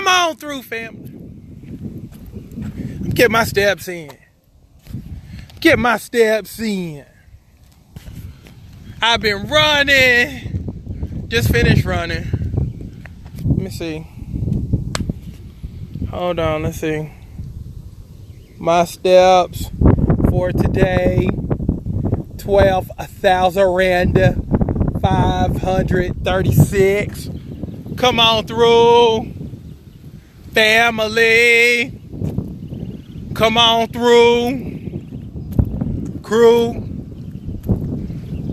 Come on through, family. Get my steps in. Get my steps in. I've been running. Just finished running. Let me see. Hold on, let's see. My steps for today, 12,536. Come on through, family. Come on through, crew.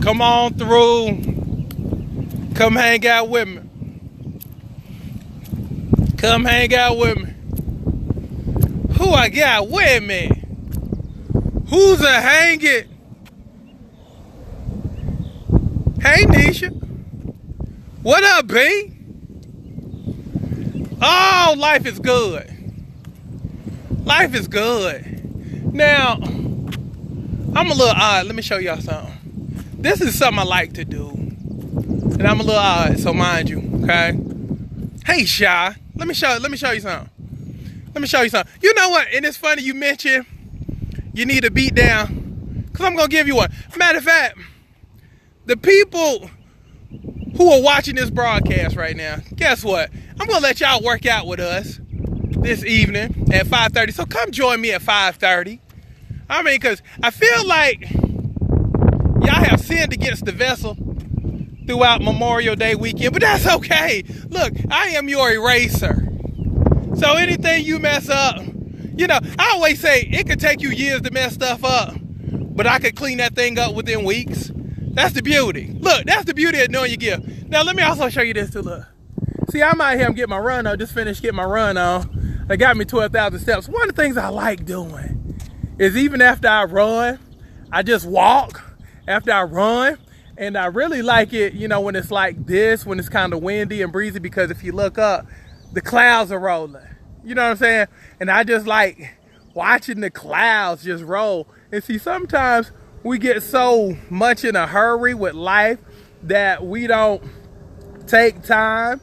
Come on through. Come hang out with me. Come hang out with me. Who I got with me? Who's a hanging? Hey, Nisha. What up, B? Oh, life is good. Life is good. Now, I'm a little odd. Let me show y'all something. This is something I like to do. And I'm a little odd, so mind you, okay? Hey, Shy. Let me show you something. Let me show you something. You know what? And it's funny you mentioned you need a beat down. Because I'm going to give you one. Matter of fact, the people who are watching this broadcast right now, guess what? I'm going to let y'all work out with us this evening at 5:30. So come join me at 5:30. I mean, because I feel like y'all have sinned against the vessel throughout Memorial Day weekend. But that's okay. Look, I am your eraser. So anything you mess up, you know, I always say it could take you years to mess stuff up, but I could clean that thing up within weeks. That's the beauty. Look, that's the beauty of knowing your gift. Now, let me also show you this too, look. See, I'm out here, I'm getting my run on, just finished getting my run on. They got me 12,000 steps. One of the things I like doing is even after I run, I just walk after I run. And I really like it, you know, when it's like this, when it's kind of windy and breezy, because if you look up, the clouds are rolling. You know what I'm saying? And I just like watching the clouds just roll. And see, sometimes we get so much in a hurry with life that we don't take time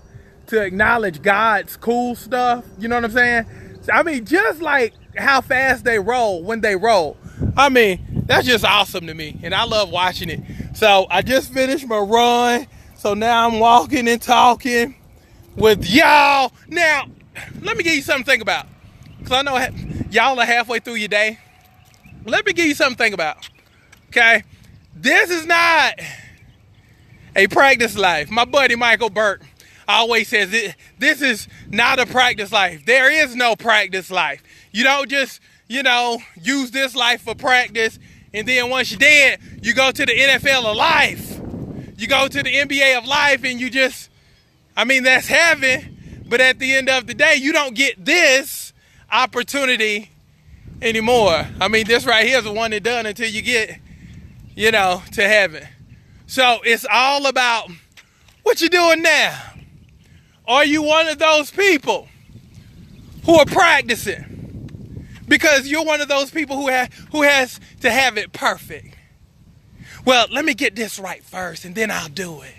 to acknowledge God's cool stuff. You know what I'm saying? I mean, just like how fast they roll when they roll. I mean, that's just awesome to me. And I love watching it. So I just finished my run. So now I'm walking and talking with y'all. Now, let me give you something to think about. Because I know y'all are halfway through your day. Let me give you something to think about. Okay? This is not a practice life. My buddy Michael Burt always says this is not a practice life. There is no practice life. You don't just, you know, use this life for practice, and then once you're dead, you go to the NFL of life. You go to the NBA of life, and you just, I mean, that's heaven. But at the end of the day, you don't get this opportunity anymore. I mean, this right here is the one and done until you get, you know, to heaven. So it's all about what you're doing now. Are you one of those people who are practicing? Because you're one of those people who has to have it perfect. Well, let me get this right first, and then I'll do it.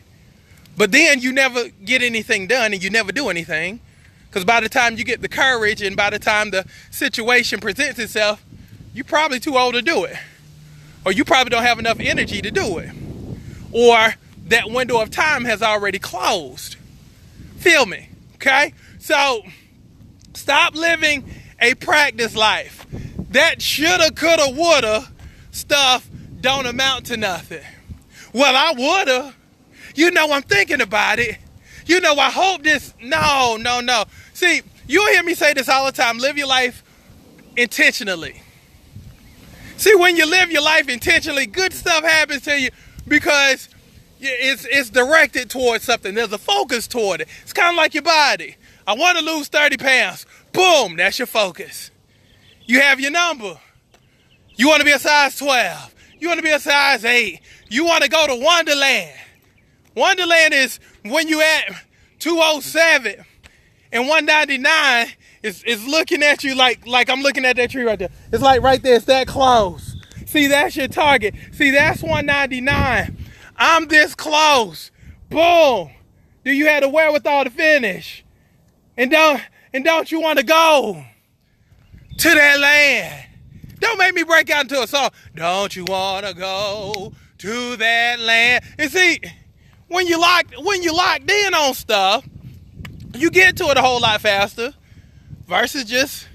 But then you never get anything done, and you never do anything. Because by the time you get the courage, and by the time the situation presents itself, you're probably too old to do it. Or you probably don't have enough energy to do it. Or that window of time has already closed. Feel me, okay? So stop living a practice life. That shoulda, coulda, woulda stuff don't amount to nothing. Well, I woulda. You know, I'm thinking about it. You know, I hope this. No. See, you'll hear me say this all the time. Live your life intentionally. See, when you live your life intentionally, good stuff happens to you because it's directed towards something. There's a focus toward it. It's kind of like your body. I want to lose 30 pounds. Boom, that's your focus. You have your number. You want to be a size 12. You want to be a size 8. You want to go to Wonderland. Wonderland is when you at 207 and 199 is looking at you like I'm looking at that tree right there. It's like right there. It's that close. See, that's your target. See, that's 199. I'm this close. Boom. Do you have the wherewithal to finish? And And don't you want to go to that land? Don't make me break out into a song. Don't you want to go to that land? And see, when you locked in on stuff, you get to it a whole lot faster versus just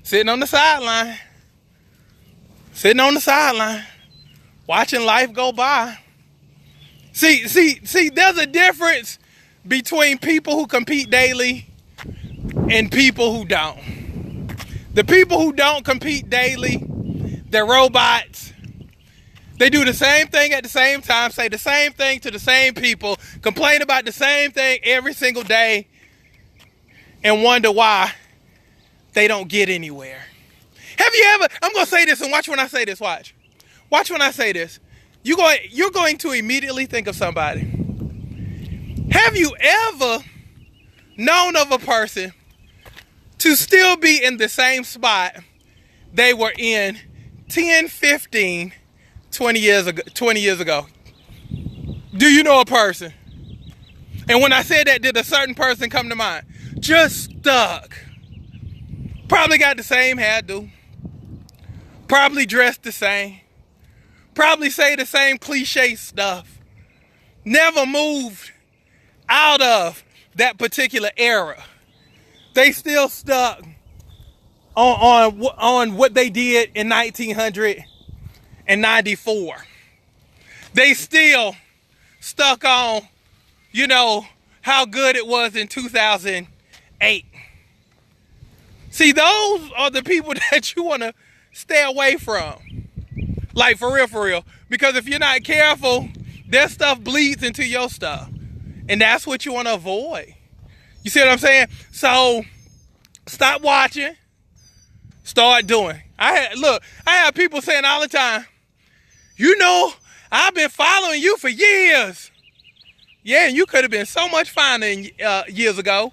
sitting on the sideline. Sitting on the sideline, watching life go by. See, there's a difference between people who compete daily and people who don't. The people who don't compete daily, they're robots. They do the same thing at the same time, say the same thing to the same people, complain about the same thing every single day, and wonder why they don't get anywhere. Have you ever, I'm going to say this and watch when I say this, watch. Watch when I say this. You're going to immediately think of somebody. Have you ever known of a person to still be in the same spot they were in 10, 15, 20 years ago? Do you know a person? And when I said that, did a certain person come to mind? Just stuck. Probably got the same hairdo. Probably dressed the same. Probably say the same cliche stuff. Never moved out of that particular era. They still stuck on what they did in 1994. They still stuck on, how good it was in 2008. See, those are the people that you want to stay away from. Like, for real. Because if you're not careful, their stuff bleeds into your stuff. And that's what you want to avoid. You see what I'm saying? So, stop watching. Start doing. I have people saying all the time, I've been following you for years. Yeah, you could have been so much finer years ago.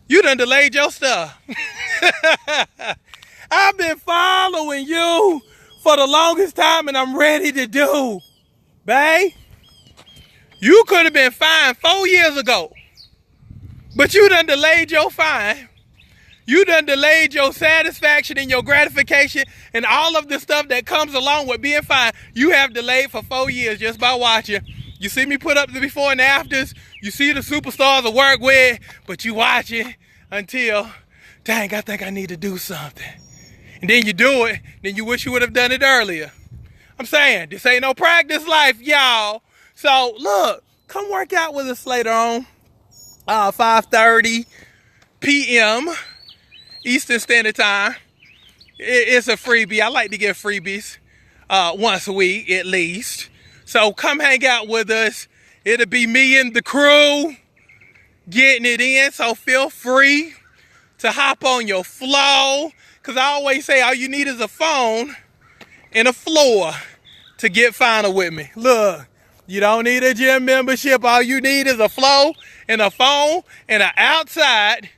You done delayed your stuff. I've been following you for the longest time and I'm ready to do. Babe, you could have been fine 4 years ago. But you done delayed your fine. You done delayed your satisfaction and your gratification and all of the stuff that comes along with being fine. You have delayed for 4 years just by watching. You see me put up the before and afters. You see the superstars I work with, but you watch it until, dang, I think I need to do something. And then you do it, then you wish you would have done it earlier. I'm saying, this ain't no practice life, y'all. So, look, come work out with us later on. 5:30 p.m. Eastern Standard Time. It's a freebie. I like to give freebies once a week at least. So come hang out with us. It'll be me and the crew getting it in. So feel free to hop on your flow. Because I always say all you need is a phone and a floor to get finer with me. Look, you don't need a gym membership. All you need is a flow and a phone and an outside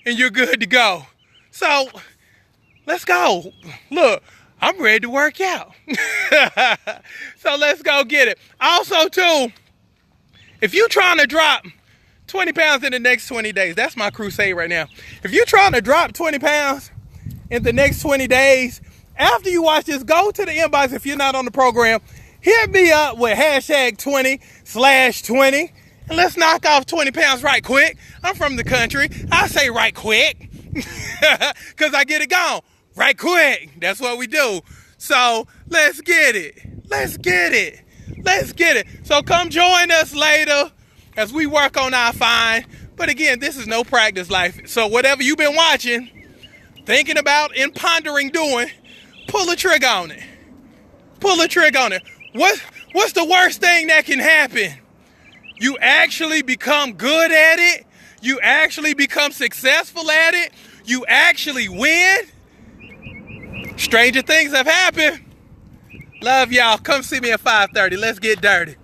and you're good to go. So let's go. Look, I'm ready to work out. So let's go get it. Also, too, if you're trying to drop 20 pounds in the next 20 days, that's my crusade right now. If you're trying to drop 20 pounds in the next 20 days, after you watch this, go to the inbox if you're not on the program. Hit me up with hashtag 20/20 and let's knock off 20 pounds right quick. I'm from the country. I say right quick because I get it gone right quick. That's what we do. So let's get it. Let's get it. Let's get it. So come join us later as we work on our fine. But again, this is no practice life. So whatever you've been watching, thinking about and pondering doing, pull a trigger on it. Pull a trigger on it. What's the worst thing that can happen? You actually become good at it. You actually become successful at it. You actually win. Stranger things have happened. Love y'all. Come see me at 5:30. Let's get dirty.